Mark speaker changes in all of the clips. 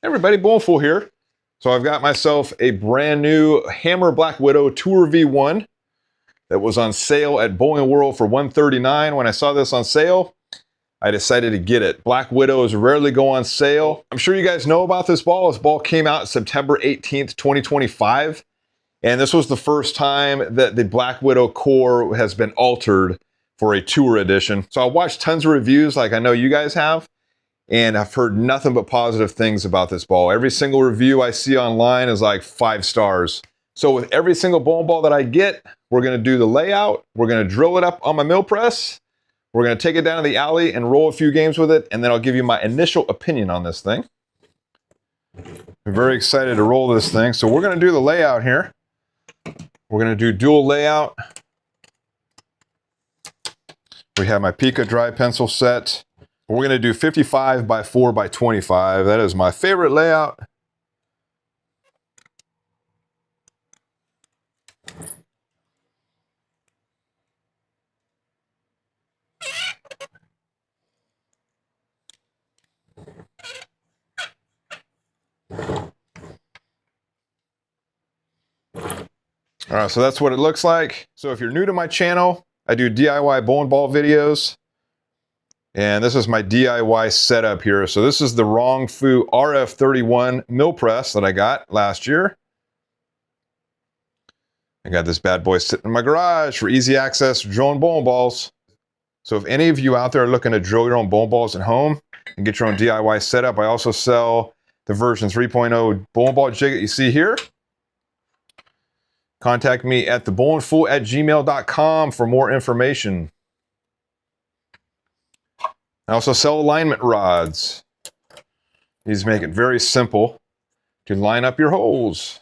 Speaker 1: Everybody, Boneful here. So I've got myself a brand new Hammer Black Widow Tour V1 that was on sale at Bowling World for $139. When I saw this on sale, I decided to get it. Black Widows rarely go on sale. I'm sure you guys know about this ball. This ball came out September 18th, 2025. And this was the first time that the Black Widow core has been altered for a tour edition. So I watched tons of reviews like I know you guys have. And I've heard nothing but positive things about this ball. Every single review I see online is like 5 stars. So with every single bowling ball that I get, we're gonna do the layout, we're gonna drill it up on my mill press, we're gonna take it down to the alley and roll a few games with it, and then I'll give you my initial opinion on this thing. I'm very excited to roll this thing. So we're gonna do the layout here. We're gonna do dual layout. We have my Pika dry pencil set. We're going to do 55 by 4 by 25. That is my favorite layout. All right, so that's what it looks like. So if you're new to my channel, I do DIY bowling ball videos. And this is my DIY setup here. So this is the Rongfu RF31 mill press that I got last year. I got this bad boy sitting in my garage for easy access to drilling bowling balls. So if any of you out there are looking to drill your own bowling balls at home and get your own DIY setup, I also sell the version 3.0 bowling ball jig that you see here. Contact me at thebowlingfool@gmail.com for more information. I also sell alignment rods. These make it very simple to line up your holes.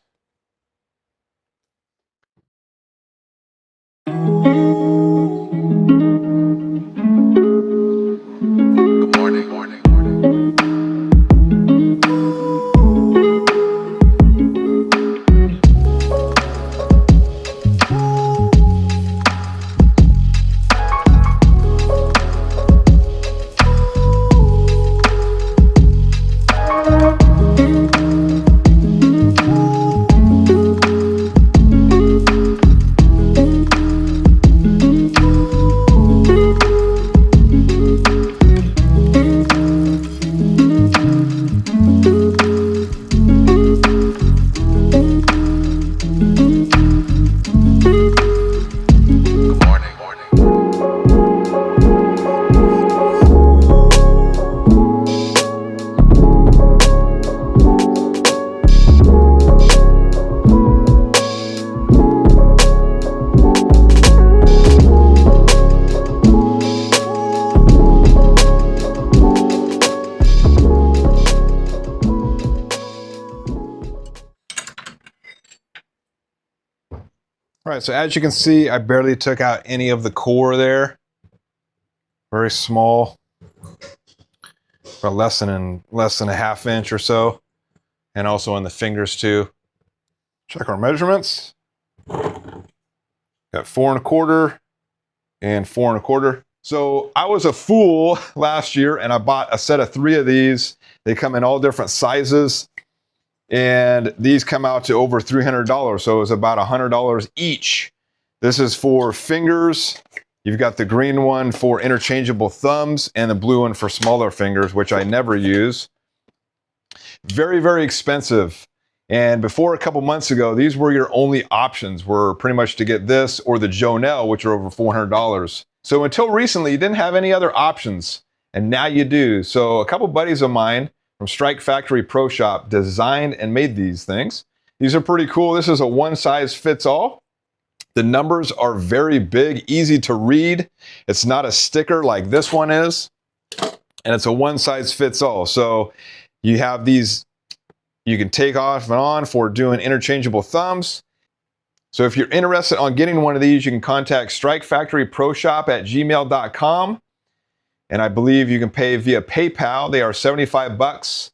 Speaker 1: All right, so as you can see, I barely took out any of the core there. Very small, about less than a ½ inch or so, and also on the fingers too. Check our measurements. Got 4 1/4 and 4 1/4. So I was a fool last year, and I bought a set of 3 of these. They come in all different sizes. And these come out to over $300, so it's about $100 each. This is for fingers. You've got the green one for interchangeable thumbs and the blue one for smaller fingers, which I never use. Very, very expensive. And before a couple months ago, these were your only options, were pretty much to get this or the Jonell, which are over $400. So until recently, you didn't have any other options, and now you do. So a couple buddies of mine from Strike Factory Pro Shop designed and made these things. These are pretty cool. This is a one size fits all. The numbers are very big, easy to read. It's not a sticker like this one is, and it's a one size fits all. So you have these, you can take off and on for doing interchangeable thumbs. So if you're interested on getting one of these, you can contact Strike Factory Pro Shop at gmail.com. And I believe you can pay via PayPal. They are $75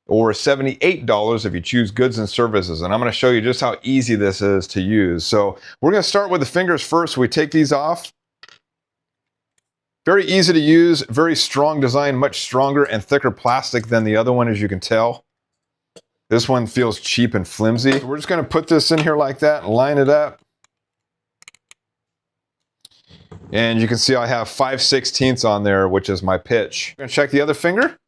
Speaker 1: or $78 if you choose goods and services. And I'm going to show you just how easy this is to use. So we're going to start with the fingers first. We take these off. Very easy to use, very strong design, much stronger and thicker plastic than the other one, as you can tell. This one feels cheap and flimsy. So we're just gonna put this in here like that and line it up. And you can see I have 5/16 on there, which is my pitch. I'm gonna check the other finger.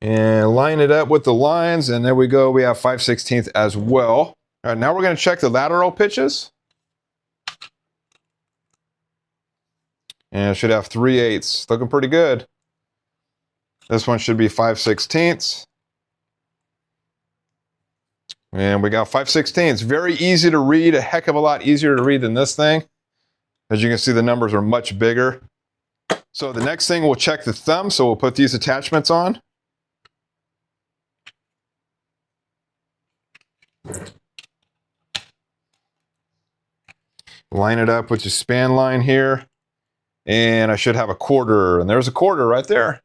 Speaker 1: And line it up with the lines, and there we go, we have 5/16 as well. All right, now we're gonna check the lateral pitches. And it should have 3/8, looking pretty good. This one should be 5/16. And we got 5/16. Very easy to read, a heck of a lot easier to read than this thing. As you can see, the numbers are much bigger. So the next thing, we'll check the thumb, so we'll put these attachments on. Line it up with your span line here. And I should have a quarter, and there's a quarter right there.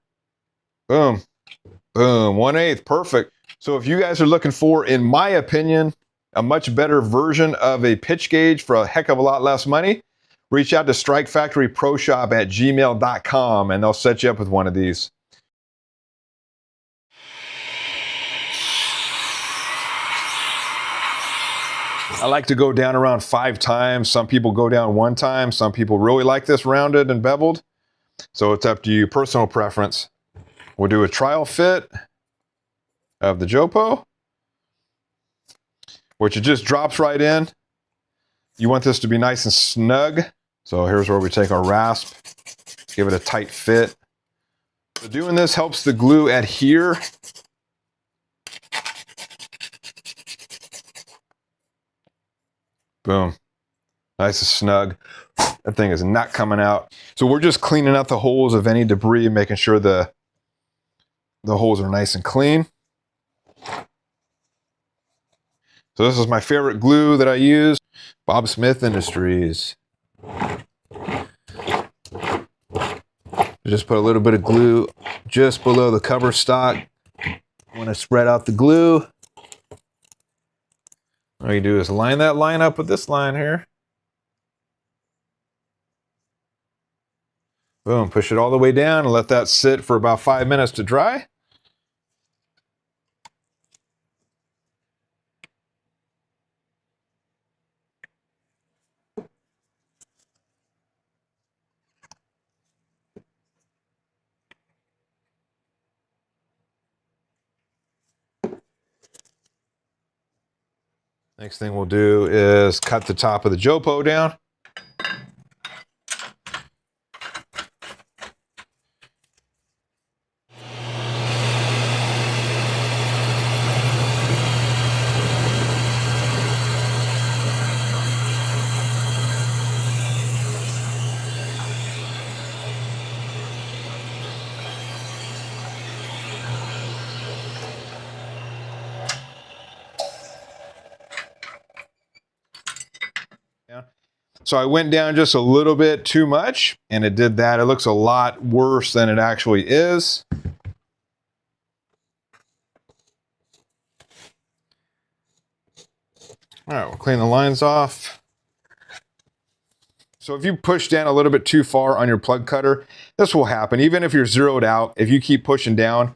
Speaker 1: Boom, boom, 1/8, perfect. So if you guys are looking for, in my opinion, a much better version of a pitch gauge for a heck of a lot less money, reach out to strikefactoryproshop@gmail.com and they'll set you up with one of these. I like to go down around 5 times. Some people go down 1 time. Some people really like this rounded and beveled. So it's up to you, personal preference. We'll do a trial fit of the Jopo, which it just drops right in. You want this to be nice and snug. So here's where we take our rasp, give it a tight fit. So doing this helps the glue adhere. Boom. Nice and snug. That thing is not coming out. So we're just cleaning out the holes of any debris and making sure the holes are nice and clean. So this is my favorite glue that I use, Bob Smith Industries. Just put a little bit of glue just below the cover stock. Want to spread out the glue. All you do is line that line up with this line here. Boom, push it all the way down and let that sit for about 5 minutes to dry. Next thing we'll do is cut the top of the Jopo down. So I went down just a little bit too much, and it did that. It looks a lot worse than it actually is. All right, we'll clean the lines off. So if you push down a little bit too far on your plug cutter, this will happen. Even if you're zeroed out, if you keep pushing down,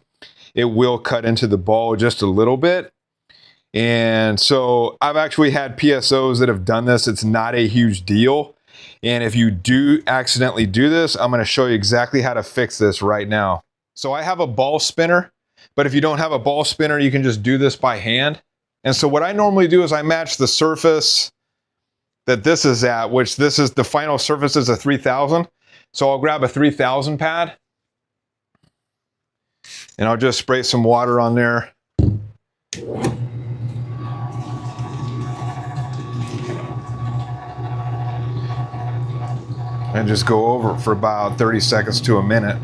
Speaker 1: it will cut into the ball just a little bit. And so I've actually had PSOs that have done this. It's not a huge deal. And if you do accidentally do this, I'm going to show you exactly how to fix this right now. So I have a ball spinner, but if you don't have a ball spinner, you can just do this by hand. And so what I normally do is I match the surface that this is at, which this is the final surface is a 3000. So I'll grab a 3000 pad and I'll just spray some water on there. And just go over it for about 30 seconds to a minute.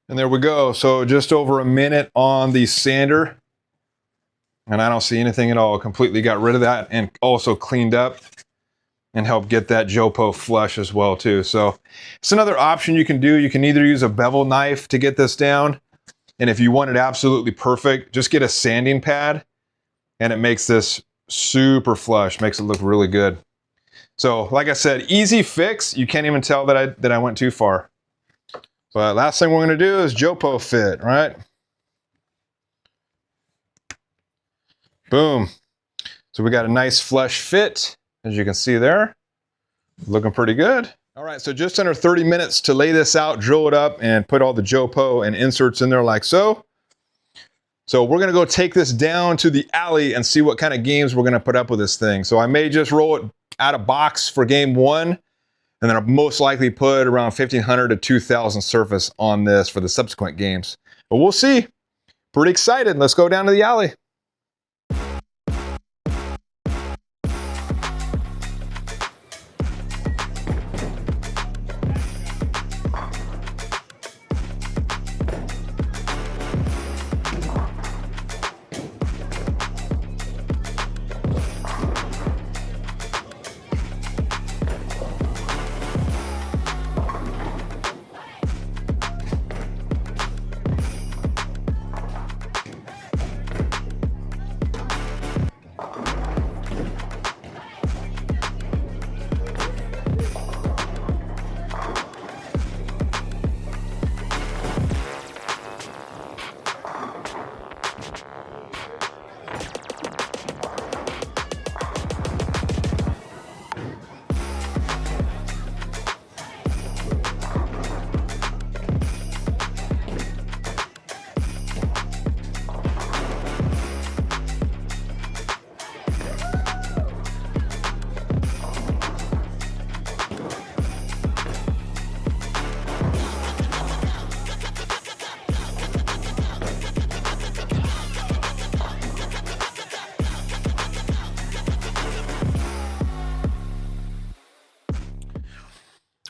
Speaker 1: And there we go. So just over a minute on the sander. And I don't see anything at all. Completely got rid of that and also cleaned up and helped get that Jopo flush as well too. So it's another option you can do. You can either use a bevel knife to get this down. And if you want it absolutely perfect, just get a sanding pad and it makes this super flush, makes it look really good. So like I said, easy fix. You can't even tell that I went too far. But last thing we're gonna do is JoPo fit, right? Boom. So we got a nice flush fit, as you can see there. Looking pretty good. All right, so just under 30 minutes to lay this out, drill it up, and put all the JoPo and inserts in there like so. So we're gonna go take this down to the alley and see what kind of games we're gonna put up with this thing. So I may just roll it out of box for game 1, and then I'll most likely put around 1,500 to 2,000 surface on this for the subsequent games. But we'll see. Pretty excited. Let's go down to the alley.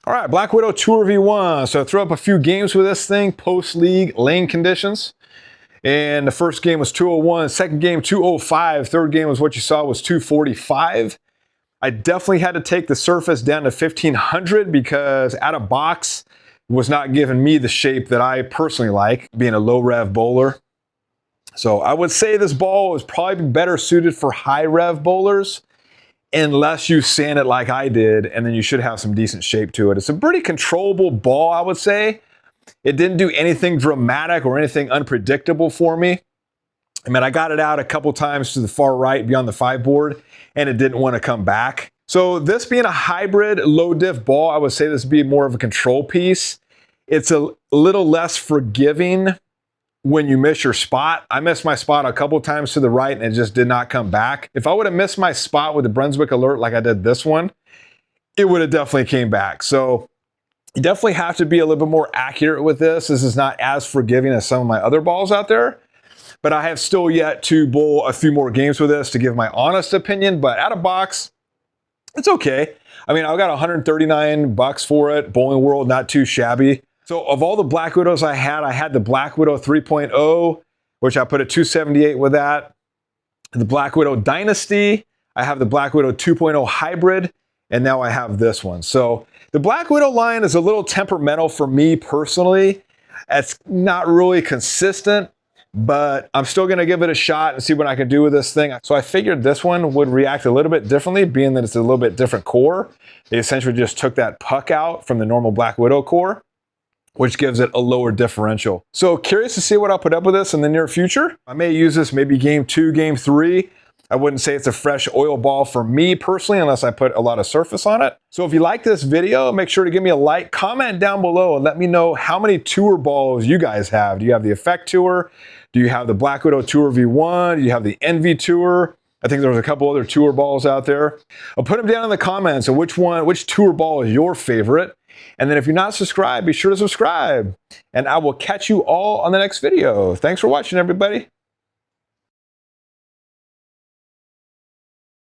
Speaker 1: All right, Black Widow Tour V1. So I threw up a few games with this thing, post-league lane conditions. And the first game was 201, second game 205, third game was what you saw was 245. I definitely had to take the surface down to 1,500 because out of box was not giving me the shape that I personally like, being a low rev bowler. So I would say this ball is probably better suited for high rev bowlers, unless you sand it like I did, and then you should have some decent shape to it. It's a pretty controllable ball, I would say. It didn't do anything dramatic or anything unpredictable for me. I mean, I got it out a couple times to the far right beyond the 5 board, and it didn't want to come back. So this being a hybrid low diff ball, I would say this would be more of a control piece. It's a little less forgiving when you miss your spot. I missed my spot a couple times to the right and it just did not come back. If I would have missed my spot with the Brunswick Alert like I did this one, it would have definitely came back. So you definitely have to be a little bit more accurate with this. This is not as forgiving as some of my other balls out there, but I have still yet to bowl a few more games with this to give my honest opinion. But out of box, it's okay. I mean, I got $139 for it. Bowling World, not too shabby. So of all the Black Widows I had the Black Widow 3.0, which I put a 278 with that. The Black Widow Dynasty, I have the Black Widow 2.0 Hybrid, and now I have this one. So the Black Widow line is a little temperamental for me personally. It's not really consistent, but I'm still gonna give it a shot and see what I can do with this thing. So I figured this one would react a little bit differently, being that it's a little bit different core. They essentially just took that puck out from the normal Black Widow core, which gives it a lower differential. So curious to see what I'll put up with this in the near future. I may use this maybe game 2, game 3. I wouldn't say it's a fresh oil ball for me personally, unless I put a lot of surface on it. So if you like this video, make sure to give me a like, comment down below, and let me know how many tour balls you guys have. Do you have the Effect Tour? Do you have the Black Widow Tour V1? Do you have the Envy Tour? I think there was a couple other tour balls out there. I'll put them down in the comments of which tour ball is your favorite. And then if you're not subscribed, be sure to subscribe. And I will catch you all on the next video. Thanks for watching, everybody.